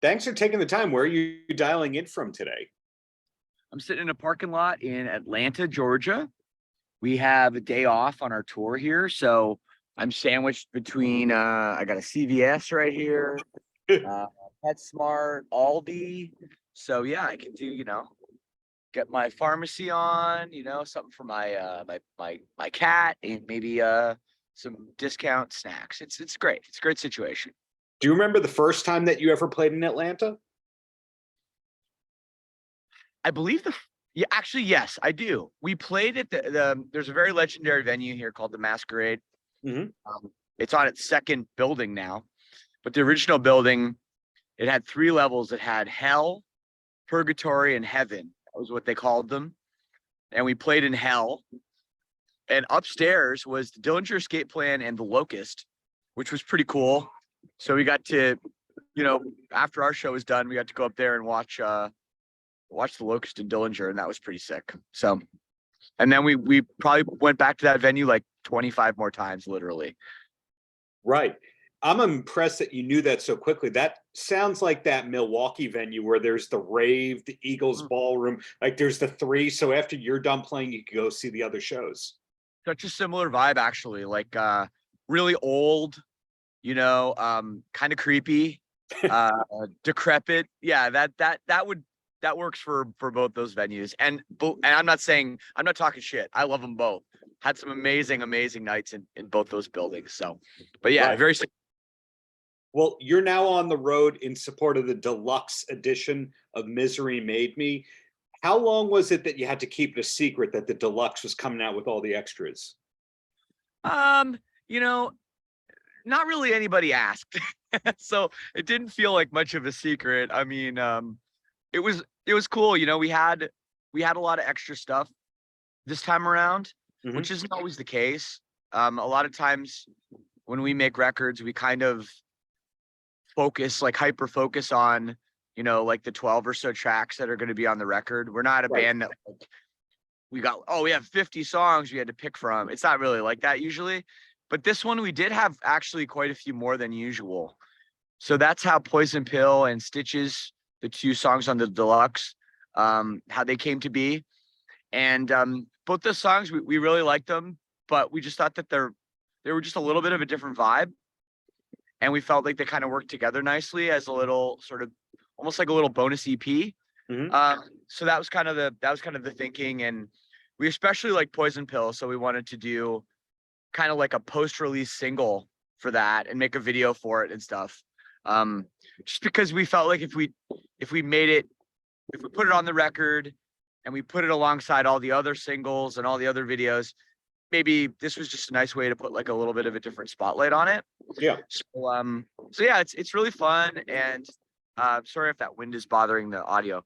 Thanks for taking the time. Where are you dialing in from today? I'm sitting in a parking lot in Atlanta, Georgia. We have a day off on our tour here, so I'm sandwiched between I got a CVS right here, uh, PetSmart, Aldi. So yeah, I can do, get my pharmacy on, something for my cat, and maybe some discount snacks. It's great. It's a great situation. Do you remember the first time that you ever played in Atlanta? I believe yeah, actually, yes, I do. We played at there's a very legendary venue here called the Masquerade. Mhm. It's on its second building now, but the original building, it had 3 levels. It had hell, purgatory, and heaven. That was what they called them. And we played in hell. And upstairs was the Dillinger Escape Plan and the Locust, which was pretty cool. So we got to, after our show was done, we got to go up there and watch the Locust and Dillinger, and that was pretty sick. So, and then we probably went back to that venue like 25 more times, literally. Right. I'm impressed that you knew that so quickly. That sounds like that Milwaukee venue where there's the rave, the Eagles ballroom, like there's the three. So after you're done playing, you can go see the other shows. Such a similar vibe, actually, like really old, kind of creepy, decrepit. Yeah, that works for both those venues. And I'm not talking shit. I love them both. Had some amazing nights in both those buildings. So, but yeah, Right. very. Well, you're now on the road in support of the deluxe edition of Misery Made Me. How long was it that you had to keep it a secret that the deluxe was coming out with all the extras? You know, not really anybody asked. So it didn't feel like much of a secret. I mean, it was cool. We had a lot of extra stuff this time around, which isn't always the case. A lot of times when we make records, we kind of hyper focus on, like the 12 or so tracks that are going to be on the record. We're not a band that we have 50 songs we had to pick from. It's not really like that usually. But this one, we did have actually quite a few more than usual. So that's how Poison Pill and Stitches, the 2 songs on the deluxe, how they came to be. And both those songs, we really liked them, but we just thought that they were just a little bit of a different vibe. And we felt like they kind of worked together nicely as a little sort of almost like a little bonus EP. So that was kind of the thinking. And we especially like Poison Pill. So we wanted to do kind of like a post-release single for that and make a video for it and stuff. Just because we felt like if we put it on the record and we put it alongside all the other singles and all the other videos, maybe this was just a nice way to put like a little bit of a different spotlight on it. Yeah. So yeah, it's really fun. And sorry if that wind is bothering the audio.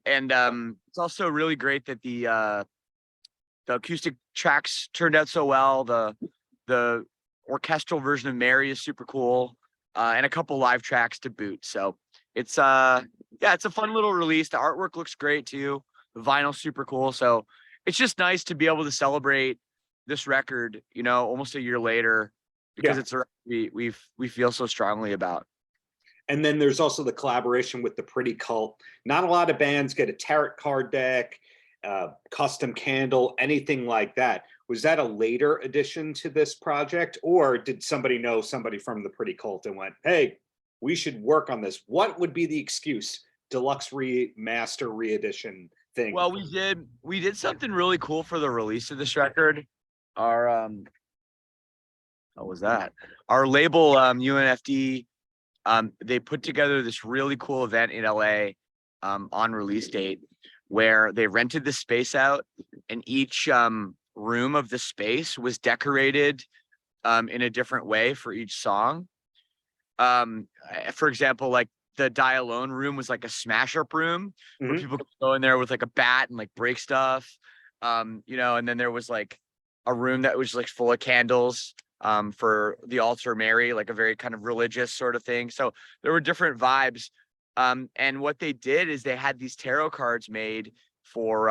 It's also really great that the acoustic tracks turned out so well. The orchestral version of Mary is super cool, and a couple live tracks to boot. So it's it's a fun little release. The artwork looks great too. The vinyl's super cool. So it's just nice to be able to celebrate this record, almost a year later, because it's a we feel so strongly about. And then there's also the collaboration with the Pretty Cult. Not a lot of bands get a tarot card deck, custom candle, anything like that. Was that a later addition to this project, or did somebody know somebody from the Pretty Cult and went, hey, we should work on this? What would be the excuse? Deluxe remaster re-edition thing. Well, we did something really cool for the release of this record. Our what was that? Our label UNFD, they put together this really cool event in LA on release date where they rented the space out, and each room of the space was decorated in a different way for each song. For example, like the Die Alone room was like a smash up room where people could go in there with like a bat and like break stuff. And then there was like a room that was like full of candles for the altar Mary, like a very kind of religious sort of thing. So there were different vibes. And what they did is they had these tarot cards made for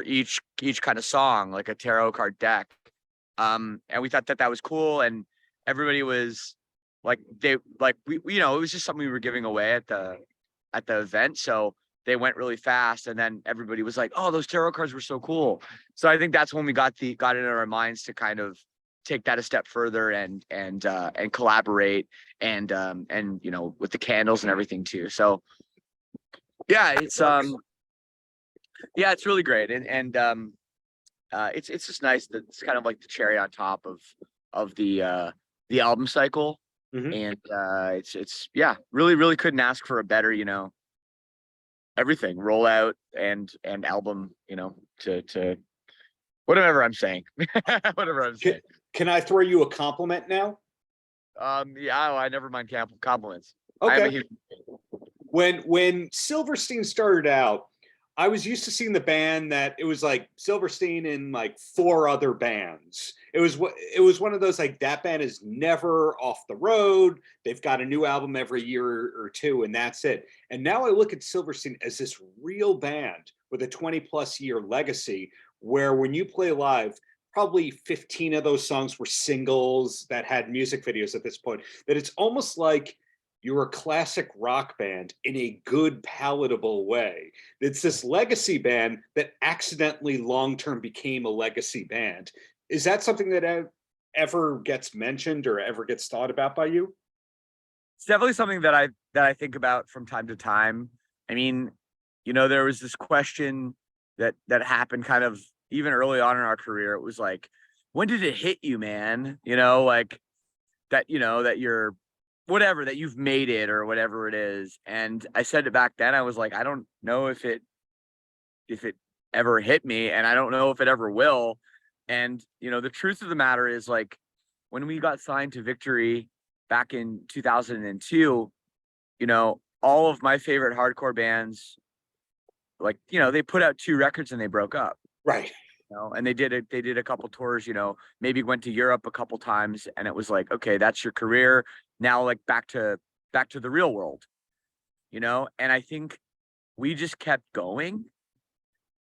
each kind of song, like a tarot card deck. And we thought that was cool, and everybody was like we it was just something we were giving away at the event. So they went really fast, and then everybody was like, "Oh, those tarot cards were so cool." So I think that's when we got it in our minds to kind of take that a step further and collaborate and with the candles and everything too. So yeah, it's really great, and it's just nice that it's kind of like the cherry on top of the album cycle. And it's really couldn't ask for a better everything rollout and album to whatever I'm saying. Can I throw you a compliment now? I never mind compliments. Okay. When Silverstein started out, I was used to seeing the band that it was like Silverstein and like 4 other bands. It was one of those, like, that band is never off the road. They've got a new album every year or two, and that's it. And now I look at Silverstein as this real band with a 20+ year legacy, where when you play live, probably 15 of those songs were singles that had music videos at this point, that it's almost like you're a classic rock band in a good, palatable way. It's this legacy band that accidentally long-term became a legacy band. Is that something that ever gets mentioned or ever gets thought about by you? It's definitely something that I think about from time to time. I mean, there was this question that happened kind of even early on in our career. It was like, when did it hit you, man? Like that, that you're whatever, that you've made it or whatever it is. And I said it back then. I was like, I don't know if it ever hit me, and I don't know if it ever will. And the truth of the matter is, like, when we got signed to Victory back in 2002, all of my favorite hardcore bands, like, they put out 2 records and they broke up. Right. And they did a couple tours, maybe went to Europe a couple times, and it was like, okay, that's your career now, like back to the real world, and I think we just kept going,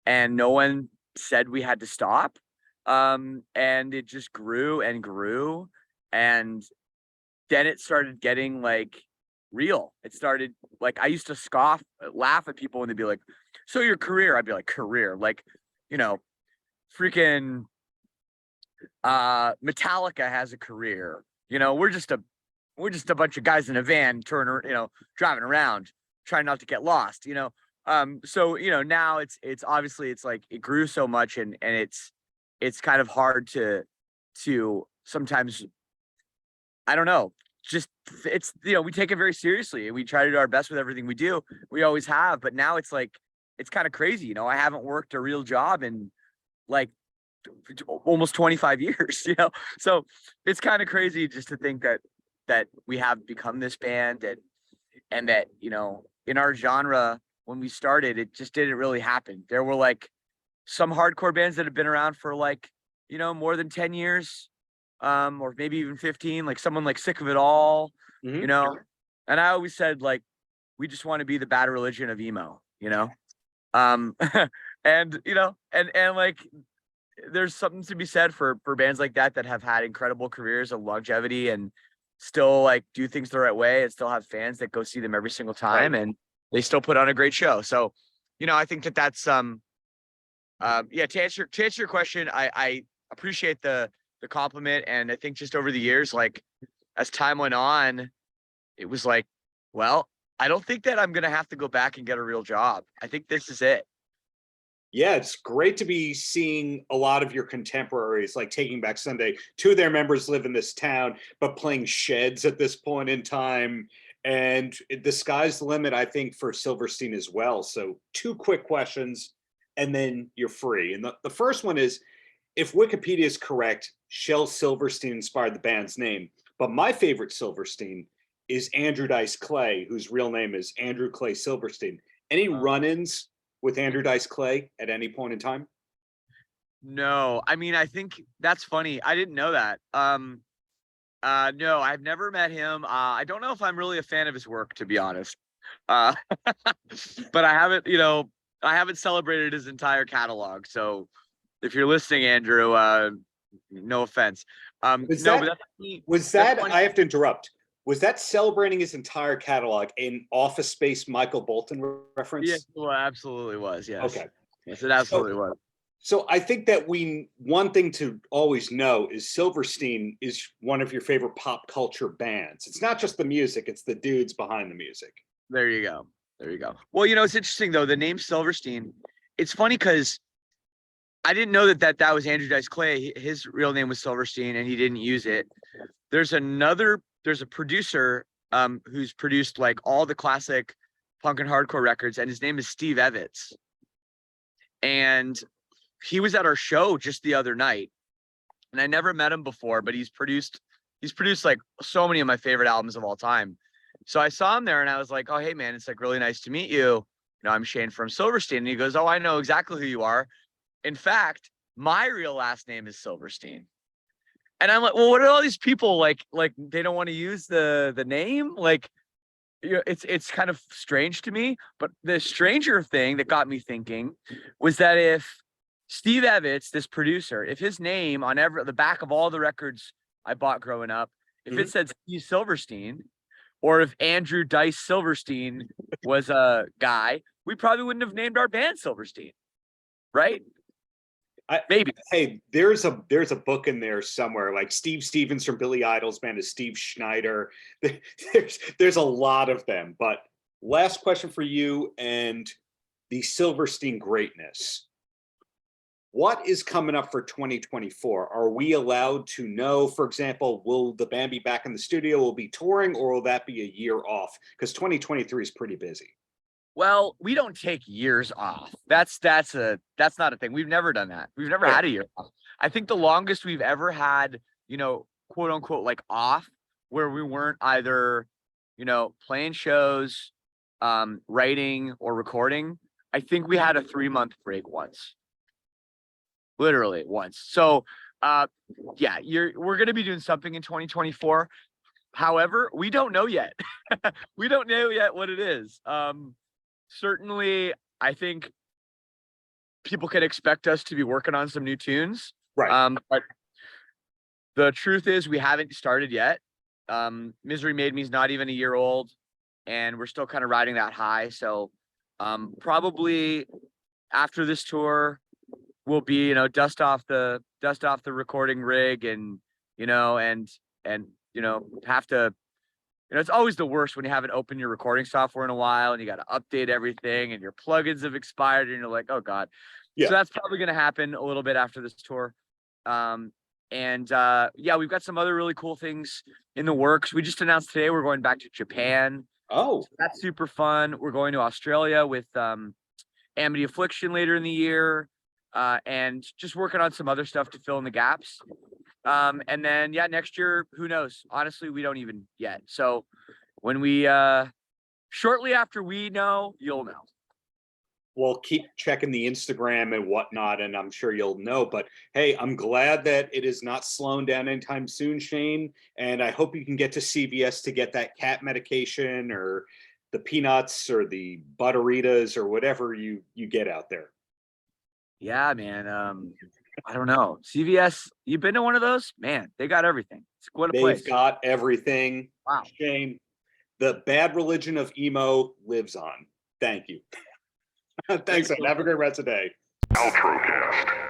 and no one said we had to stop. And it just grew and grew, and then it started getting like real. It started, like, I used to laugh at people when they'd be like, "So your career?" I'd be like, "Career? Like, freaking Metallica has a career. We're just a bunch of guys in a van driving around trying not to get lost, so now it's obviously, it's like it grew so much, and it's kind of hard to sometimes, I don't know, just it's we take it very seriously, and we try to do our best with everything we do. We always have, but now it's like, it's kind of crazy. I haven't worked a real job in like almost 25 years, so it's kind of crazy just to think that we have become this band, and that in our genre, when we started, it just didn't really happen. There were like some hardcore bands that have been around for like more than 10 years, or maybe even 15, like someone like Sick of It All, and I always said, like, we just want to be the Bad Religion of emo, and and like, there's something to be said for bands like that have had incredible careers of longevity and still like do things the right way, and still have fans that go see them every single time, and they still put on a great show. So I think that's to answer your question, I appreciate the compliment. And I think just over the years, like, as time went on, it was like, well, I don't think that I'm gonna have to go back and get a real job. I think this is it. Yeah, it's great to be seeing a lot of your contemporaries, like Taking Back Sunday. 2 of their members live in this town, but playing sheds at this point in time. And the sky's the limit, I think, for Silverstein as well. So 2 quick questions, and then you're free. And the first one is, if Wikipedia is correct, Shel Silverstein inspired the band's name. But my favorite Silverstein is Andrew Dice Clay, whose real name is Andrew Clay Silverstein. Any run-ins with Andrew Dice Clay at any point in time? No, I mean, I think that's funny. I didn't know that. No, I've never met him. I don't know if I'm really a fan of his work, to be honest. But I haven't celebrated his entire catalog. So if you're listening, Andrew, no offense. Was that, I have to interrupt. Was that celebrating his entire catalog an Office Space Michael Bolton reference? Yes, well, absolutely was. Yes. Okay. Yes, it absolutely was. So I think that one thing to always know is Silverstein is one of your favorite pop culture bands. It's not just the music, it's the dudes behind the music. There you go. There you go. Well, it's interesting though. The name Silverstein. It's funny because I didn't know that was Andrew Dice Clay. His real name was Silverstein, and he didn't use it. There's a producer who's produced like all the classic punk and hardcore records, and his name is Steve Evans. And he was at our show just the other night, and I never met him before, but he's produced like so many of my favorite albums of all time. So I saw him there and I was like, oh, hey man, it's like really nice to meet you. I'm Shane from Silverstein. And he goes, oh, I know exactly who you are. In fact, my real last name is Silverstein. And I'm like, well, what are all these people like they don't want to use the name? Like, it's kind of strange to me. But the stranger thing that got me thinking was that if Steve Evans, this producer, if his name on the back of all the records I bought growing up, if it said Steve Silverstein, or if Andrew Dice Silverstein was a guy, we probably wouldn't have named our band Silverstein, right? Maybe. Hey, there's a book in there somewhere, like Steve Stevens from Billy Idol's band is Steve Schneider. There's a lot of them. But last question for you and the Silverstein greatness. What is coming up for 2024? Are we allowed to know, for example, will the band be back in the studio, will be touring, or will that be a year off? Because 2023 is pretty busy. Well, we don't take years off. That's not a thing. We've never done that. We've never had a year off. I think the longest we've ever had, quote unquote, like off, where we weren't either, playing shows, writing or recording. I think we had a 3-month break once. Literally once. So yeah, we're going to be doing something in 2024. However, we don't know yet. We don't know yet what it is. Certainly, I think people can expect us to be working on some new tunes. Right. But the truth is we haven't started yet. Misery Made Me is not even a year old, and we're still kind of riding that high. So probably after this tour, we'll be, dust off the recording rig and have to, it's always the worst when you haven't opened your recording software in a while and you got to update everything and your plugins have expired and you're like, oh God. Yeah. So that's probably going to happen a little bit after this tour. Yeah, we've got some other really cool things in the works. We just announced today we're going back to Japan. Oh, so that's super fun. We're going to Australia with Amity Affliction later in the year. And just working on some other stuff to fill in the gaps. And then, yeah, next year, who knows? Honestly, we don't even yet. So when we, shortly after we know, you'll know. Well, keep checking the Instagram and whatnot, and I'm sure you'll know. But hey, I'm glad that it is not slowing down anytime soon, Shane. And I hope you can get to CVS to get that cat medication or the peanuts or the butteritas or whatever you get out there. Yeah, man. I don't know. CVS, you been to one of those? Man, they got everything. It's what a place. They've got everything. Wow. Shane, the bad religion of emo lives on. Thank you. Thanks, man. Have a great rest of the day. Paltrocast.